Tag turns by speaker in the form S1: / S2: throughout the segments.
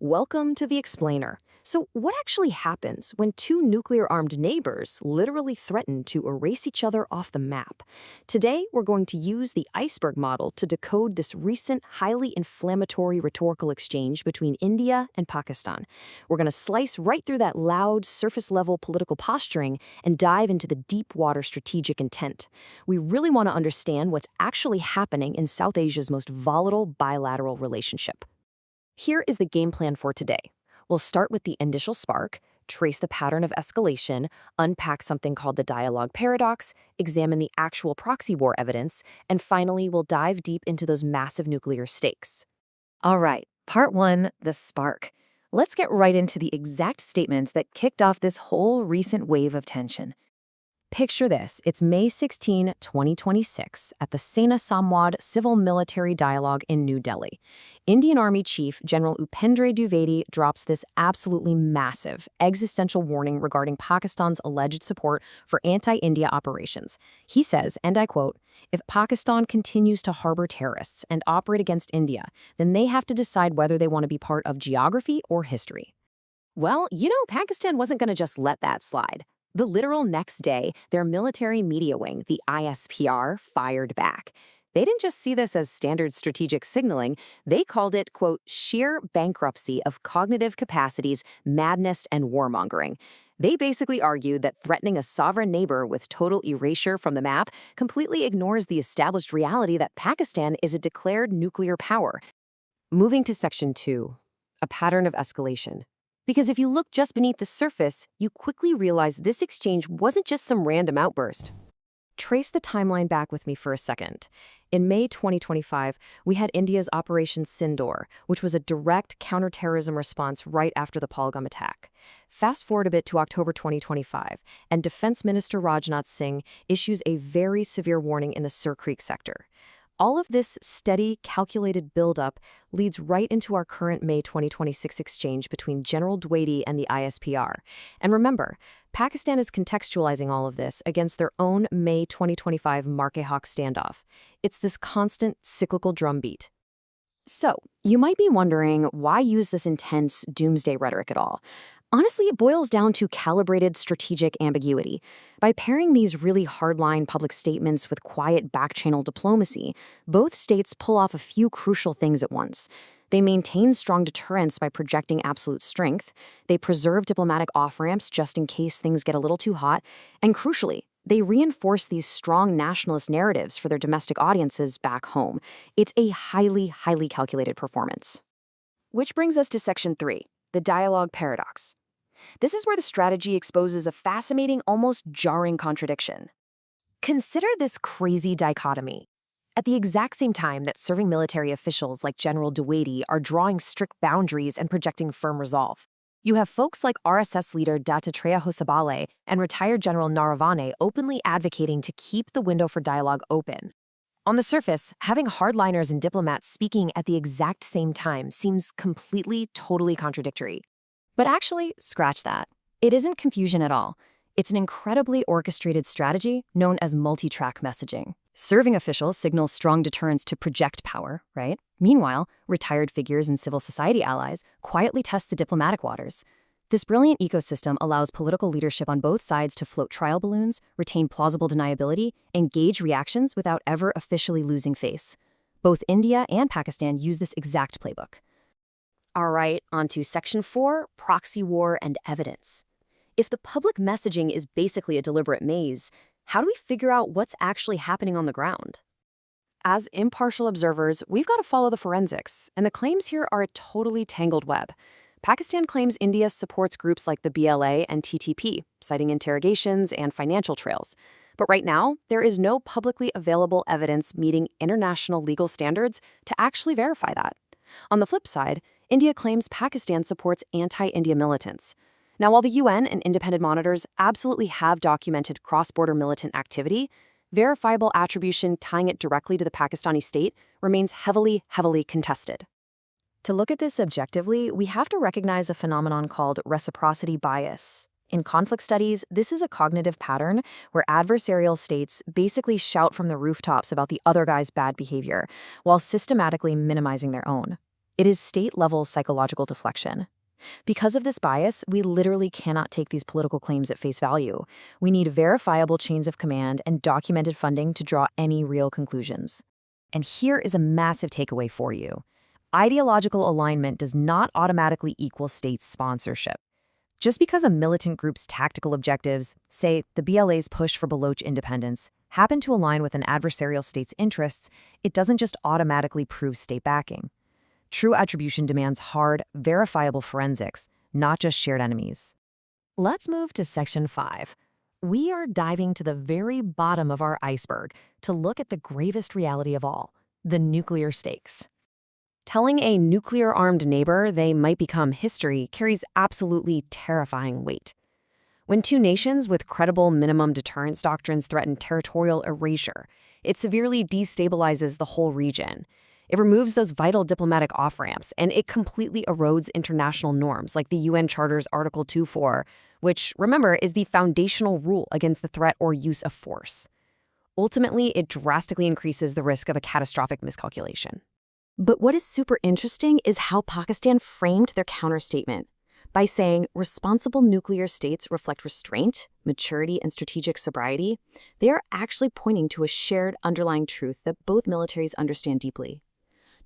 S1: Welcome to the Explainer. So, what actually happens when two nuclear-armed neighbors literally threaten to erase each other off the map? Today, we're going to use the iceberg model to decode this recent, highly inflammatory rhetorical exchange between India and Pakistan. We're going to slice right through that loud, surface-level political posturing and dive into the deep-water strategic intent. We really want to understand what's actually happening in South Asia's most volatile bilateral relationship. Here is the game plan for today. We'll start with the initial spark, trace the pattern of escalation, unpack something called the dialogue paradox, examine the actual proxy war evidence, and finally, we'll dive deep into those massive nuclear stakes.
S2: All right, part one, the spark. Let's get right into the exact statements that kicked off this whole recent wave of tension.
S1: Picture this. It's May 16, 2026, at the Sena Samwad Civil-Military Dialogue in New Delhi. Indian Army Chief General Upendra Dwivedi drops this absolutely massive, existential warning regarding Pakistan's alleged support for anti-India operations. He says, and I quote, "If Pakistan continues to harbor terrorists and operate against India, then they have to decide whether they want to be part of geography or history." Well, Pakistan wasn't going to just let that slide. The literal next day, their military media wing, the ISPR, fired back. They didn't just see this as standard strategic signaling, they called it, quote, sheer bankruptcy of cognitive capacities, madness, and warmongering. They basically argued that threatening a sovereign neighbor with total erasure from the map completely ignores the established reality that Pakistan is a declared nuclear power. Moving to Section 2, a pattern of escalation. Because if you look just beneath the surface, you quickly realize this exchange wasn't just some random outburst. Trace the timeline back with me for a second. In May 2025, we had India's Operation Sindoor, which was a direct counterterrorism response right after the Pahalgam attack. Fast forward a bit to October 2025, and Defense Minister Rajnath Singh issues a very severe warning in the Sur Creek sector. All of this steady, calculated buildup leads right into our current May 2026 exchange between General Dwivedi and the ISPR. And remember, Pakistan is contextualizing all of this against their own May 2025 Marke-Haq standoff. It's this constant, cyclical drumbeat. So, you might be wondering, why use this intense doomsday rhetoric at all? Honestly, it boils down to calibrated strategic ambiguity. By pairing these really hardline public statements with quiet back-channel diplomacy, both states pull off a few crucial things at once. They maintain strong deterrence by projecting absolute strength, they preserve diplomatic off-ramps just in case things get a little too hot, and crucially, they reinforce these strong nationalist narratives for their domestic audiences back home. It's a highly, highly calculated performance. Which brings us to Section 3, the dialogue paradox. This is where the strategy exposes a fascinating, almost jarring contradiction. Consider this crazy dichotomy. At the exact same time that serving military officials like General Dwivedi are drawing strict boundaries and projecting firm resolve, you have folks like RSS leader Dattatreya Hosabale and retired General Naravane openly advocating to keep the window for dialogue open. On the surface, having hardliners and diplomats speaking at the exact same time seems completely, totally contradictory. But actually, scratch that. It isn't confusion at all. It's an incredibly orchestrated strategy known as multi-track messaging. Serving officials signal strong deterrence to project power, right? Meanwhile, retired figures and civil society allies quietly test the diplomatic waters. This brilliant ecosystem allows political leadership on both sides to float trial balloons, retain plausible deniability, and gauge reactions without ever officially losing face. Both India and Pakistan use this exact playbook. All right, on to Section 4, proxy war and evidence. If the public messaging is basically a deliberate maze, how do we figure out what's actually happening on the ground? As impartial observers, we've got to follow the forensics, and the claims here are a totally tangled web. Pakistan claims India supports groups like the BLA and TTP, citing interrogations and financial trails. But right now, there is no publicly available evidence meeting international legal standards to actually verify that. On the flip side, India claims Pakistan supports anti-India militants. Now, while the UN and independent monitors absolutely have documented cross-border militant activity, verifiable attribution tying it directly to the Pakistani state remains heavily, heavily contested. To look at this objectively, we have to recognize a phenomenon called reciprocity bias. In conflict studies, this is a cognitive pattern where adversarial states basically shout from the rooftops about the other guy's bad behavior, while systematically minimizing their own. It is state-level psychological deflection. Because of this bias, we literally cannot take these political claims at face value. We need verifiable chains of command and documented funding to draw any real conclusions. And here is a massive takeaway for you. Ideological alignment does not automatically equal state sponsorship. Just because a militant group's tactical objectives, say the BLA's push for Baloch independence, happen to align with an adversarial state's interests, it doesn't just automatically prove state backing. True attribution demands hard, verifiable forensics, not just shared enemies. Let's move to Section 5. We are diving to the very bottom of our iceberg to look at the gravest reality of all, the nuclear stakes. Telling a nuclear-armed neighbor they might become history carries absolutely terrifying weight. When two nations with credible minimum deterrence doctrines threaten territorial erasure, it severely destabilizes the whole region. It removes those vital diplomatic off-ramps, and it completely erodes international norms like the UN Charter's Article 2.4, which, remember, is the foundational rule against the threat or use of force. Ultimately, it drastically increases the risk of a catastrophic miscalculation. But what is super interesting is how Pakistan framed their counterstatement by saying responsible nuclear states reflect restraint, maturity, and strategic sobriety. They are actually pointing to a shared underlying truth that both militaries understand deeply.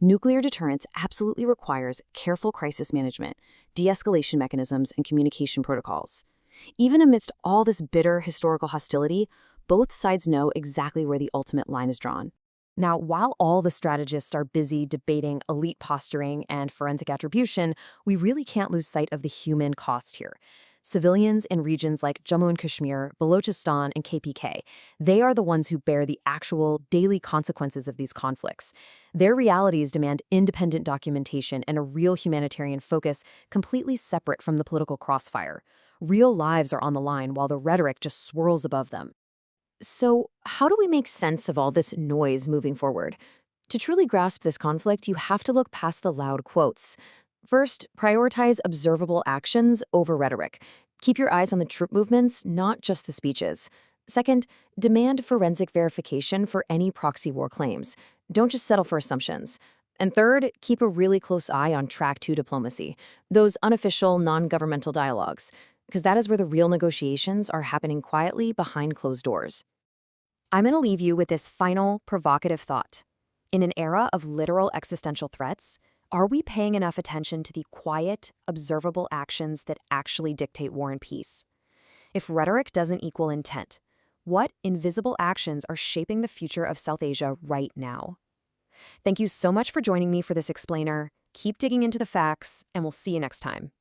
S1: Nuclear deterrence absolutely requires careful crisis management, de-escalation mechanisms, and communication protocols. Even amidst all this bitter historical hostility, both sides know exactly where the ultimate line is drawn. Now, while all the strategists are busy debating elite posturing and forensic attribution, we really can't lose sight of the human cost here. Civilians in regions like Jammu and Kashmir, Balochistan, and KPK, they are the ones who bear the actual daily consequences of these conflicts. Their realities demand independent documentation and a real humanitarian focus completely separate from the political crossfire. Real lives are on the line while the rhetoric just swirls above them. So, how do we make sense of all this noise moving forward? To truly grasp this conflict, you have to look past the loud quotes. First, prioritize observable actions over rhetoric. Keep your eyes on the troop movements, not just the speeches. Second, demand forensic verification for any proxy war claims. Don't just settle for assumptions. And third, keep a really close eye on Track 2 diplomacy, those unofficial, non-governmental dialogues, because that is where the real negotiations are happening quietly behind closed doors. I'm going to leave you with this final, provocative thought. In an era of literal existential threats, are we paying enough attention to the quiet, observable actions that actually dictate war and peace? If rhetoric doesn't equal intent, what invisible actions are shaping the future of South Asia right now? Thank you so much for joining me for this explainer. Keep digging into the facts, and we'll see you next time.